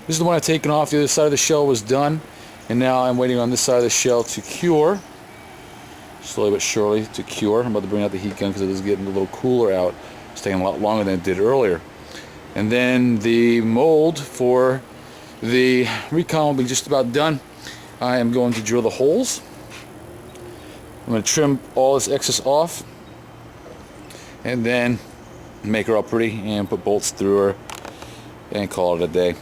This is the one I've taken off. The other side of the shell was done, and now I'm waiting on this side of the shell to cure. Slowly but surely to cure. I'm about to bring out the heat gun because it is getting a little cooler out. It's taking a lot longer than it did earlier. And then the mold for the Recon will be just about done. I am going to drill the holes. I'm going to trim all this excess off and then make her all pretty and put bolts through her and call it a day.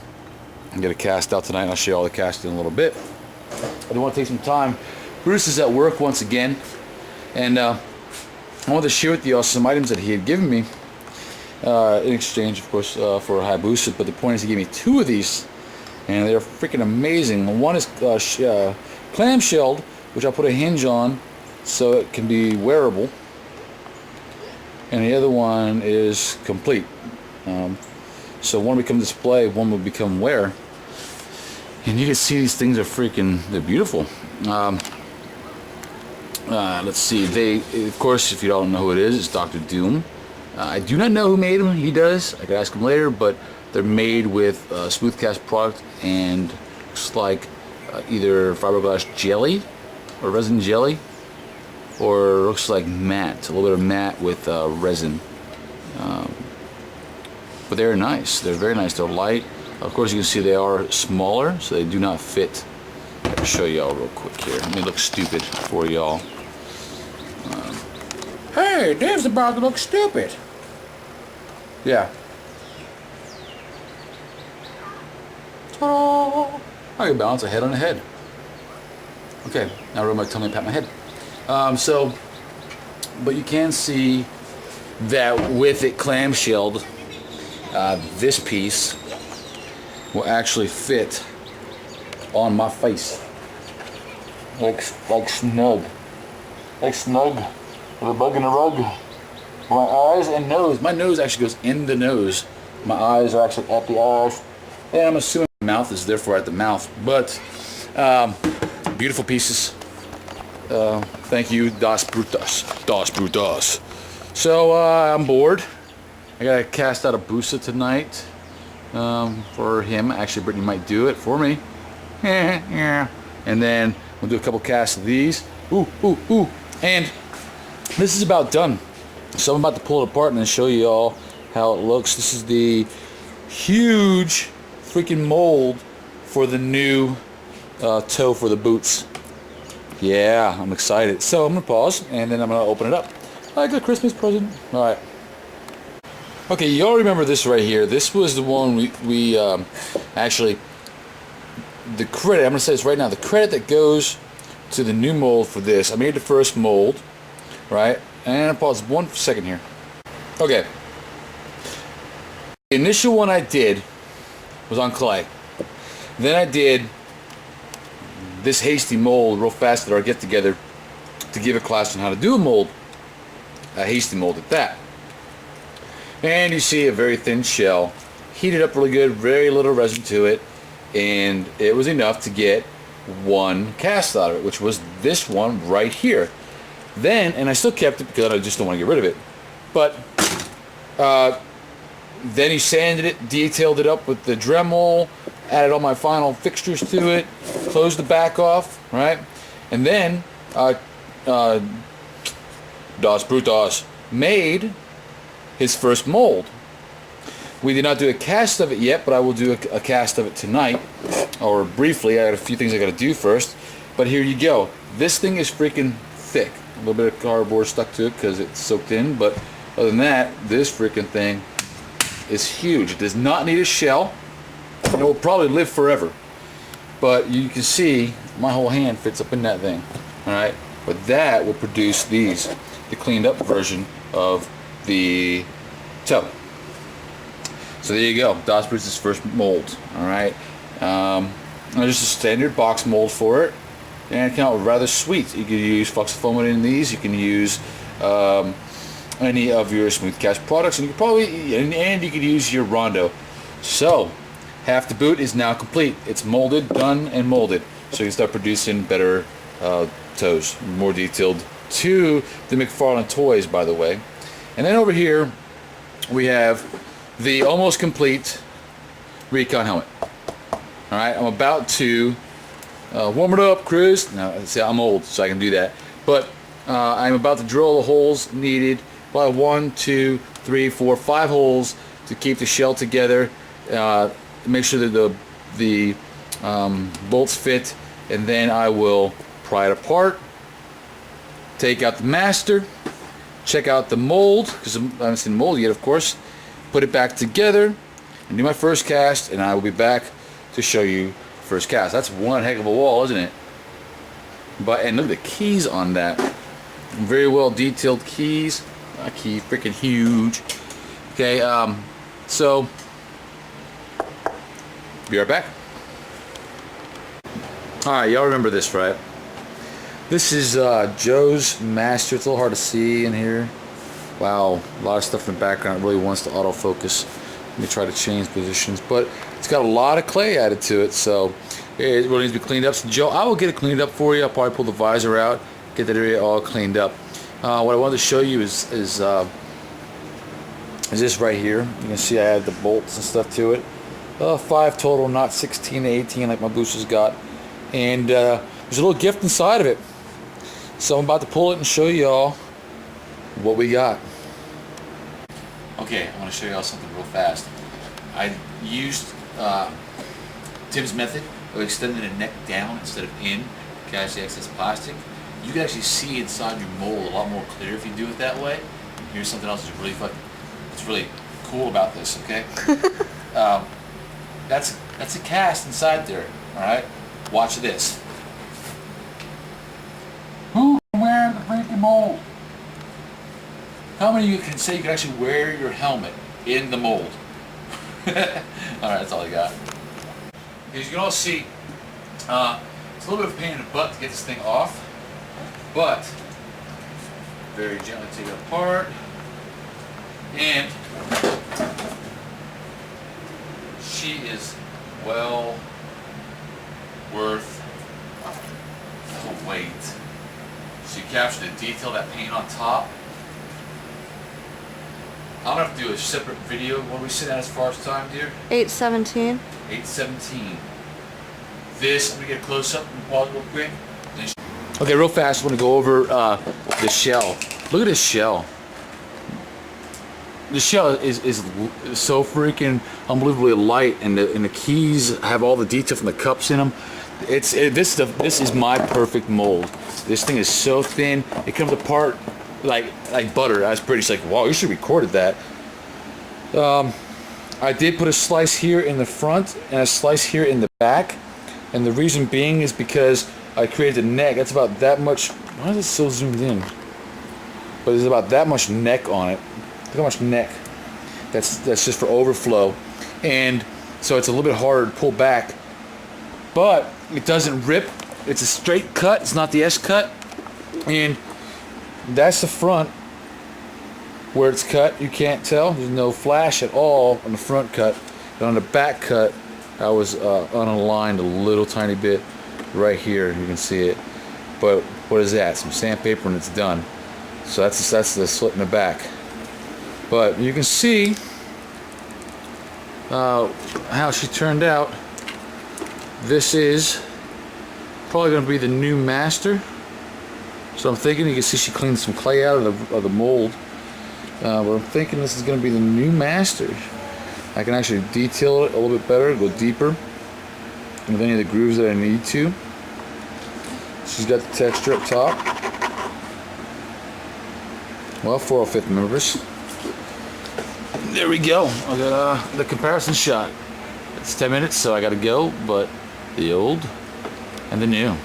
I'm going to cast out tonight. I'll show you all the casting in a little bit. I do want to take some time. Bruce is at work once again, and I wanted to share with you all some items that he had given me in exchange, of course, for a Hayabusa. But the point is, he gave me 2 of these, and they're freaking amazing. One is clamshelled, which I'll put a hinge on so it can be wearable, and the other one is complete. So one will become display, one will become wear, and you can see these things are freaking, they're beautiful. Let's see, they, of course, if you don't know who it is, it's Dr. Doom. I do not know who made them. He does. I could ask him later, but they're made with smooth cast product, and looks like either fiberglass jelly or resin jelly, or looks like matte, a little bit of matte with resin. But they're nice. They're very nice. They're light. Of course, you can see they are smaller, so they do not fit. I'll show y'all real quick here. Let me look stupid for y'all. Hey, Dave's about to look stupid. Yeah. Ta-da! I can balance a head on a head. Okay, now rub my tummy and pat my head. But you can see that with it clamshelled, this piece will actually fit on my face, like snug, with a bug in a rug. My eyes and nose. My nose actually goes in the nose. My eyes are actually at the eyes, and I'm assuming my mouth is therefore at the mouth. But beautiful pieces. Thank you, Das Brutas. Das Brutas. So I'm bored. I gotta cast out a Busa tonight for him. Actually, Brittany might do it for me. And then we'll do a couple casts of these. Ooh. And this is about done. So I'm about to pull it apart and then show you all how it looks. This is the huge freaking mold for the new toe for the boots. Yeah, I'm excited. So I'm gonna pause and then I'm gonna open it up like a Christmas present. All right. Okay, you all remember this right here. This was the one we actually, the credit, I'm going to say this right now, the credit that goes to the new mold for this. I made the first mold, right? And I'll pause 1 second here. Okay. The initial one I did was on clay. Then I did this hasty mold real fast at our get together to give a class on how to do a mold, a hasty mold at that. And you see a very thin shell, heated up really good, very little resin to it, and it was enough to get 1 cast out of it, which was this one right here. Then, and I still kept it because I just don't want to get rid of it, but then he sanded it, detailed it up with the Dremel, added all my final fixtures to it, closed the back off, right? And then Das Brutas made his first mold. We did not do a cast of it yet, but I will do a cast of it tonight, or briefly. I got a few things I got to do first, but here you go. This thing is freaking thick. A little bit of cardboard stuck to it because it's soaked in, but other than that, this freaking thing is huge. It does not need a shell, and it will probably live forever. But you can see my whole hand fits up in that thing. All right, but that will produce these, the cleaned up version of the toe. So there you go, Das Brutas' first mold. All right, just a standard box mold for it, and it came out rather sweet. You can use fluxifoam in these. You can use any of your smooth cast products, and you can probably and you could use your Rondo. So half the boot is now complete. It's molded, done, and molded. So you can start producing better toes, more detailed, to the McFarlane toys, by the way. And then over here we have the almost complete Recon helmet. All right, I'm about to warm it up, Chris. Now, see, I'm old, so I can do that. But I'm about to drill the holes needed. Probably 1, 2, 3, 4, 5 holes to keep the shell together. Make sure that the bolts fit, and then I will pry it apart. Take out the master. Check out the mold, because I haven't seen the mold yet, of course. Put it back together and do my first cast, and I will be back to show you first cast. That's one heck of a wall, isn't it? And look at the keys on that. Very well detailed keys. That key freaking huge. Okay, so be right back. Alright, y'all remember this, right? This is Joe's master. It's a little hard to see in here. Wow, a lot of stuff in the background. It really wants to autofocus. Let me try to change positions, but it's got a lot of clay added to it, so it really needs to be cleaned up. So Joe, I will get it cleaned up for you. I'll probably pull the visor out, get that area all cleaned up. What I wanted to show you is this right here. You can see I added the bolts and stuff to it. 5 total, not 16 to 18 like my boosters got. And there's a little gift inside of it. So I'm about to pull it and show y'all what we got. Okay, I want to show y'all something real fast. I used Tim's method of extending the neck down instead of in to catch the excess plastic. You can actually see inside your mold a lot more clear if you do it that way. Here's something else that's really cool about this, okay? That's a cast inside there, alright? Watch this. Who can wear the freaking mold? How many of you can say you can actually wear your helmet in the mold? Alright, that's all I got. As you can all see, it's a little bit of a pain in the butt to get this thing off, but very gently take it apart, and she is well worth the wait. So you capture the detail of that paint on top. I'm gonna have to do a separate video. What are we sitting at as far as time, dear? 8:17. 8:17. This, I'm gonna get a close up and pause real quick. Okay, real fast, I want to go over the shell. Look at this shell. The shell is so freaking unbelievably light, and the keys have all the detail from the cups in them. This is my perfect mold. This thing is so thin, it comes apart like butter. That's pretty. It's like, wow, you should have recorded that. I did put a slice here in the front and a slice here in the back, and the reason being is because I created a neck. That's about that much. Why is it so zoomed in? But there's about that much neck on it. Look how much neck. That's just for overflow, and so it's a little bit harder to pull back, but it doesn't rip. It's a straight cut. It's not the S cut, and that's the front where it's cut. You can't tell. There's no flash at all on the front cut, but on the back cut, I was unaligned a little tiny bit right here. You can see it, but what is that? Some sandpaper and it's done. So that's the slit in the back. But you can see how she turned out. This is probably going to be the new master. So I'm thinking, you can see she cleaned some clay out of the mold. But I'm thinking this is going to be the new master. I can actually detail it a little bit better, go deeper with any of the grooves that I need to. She's got the texture up top. Well, 405th members. There we go. I got the comparison shot. It's 10 minutes, so I got to go, but the old and the new.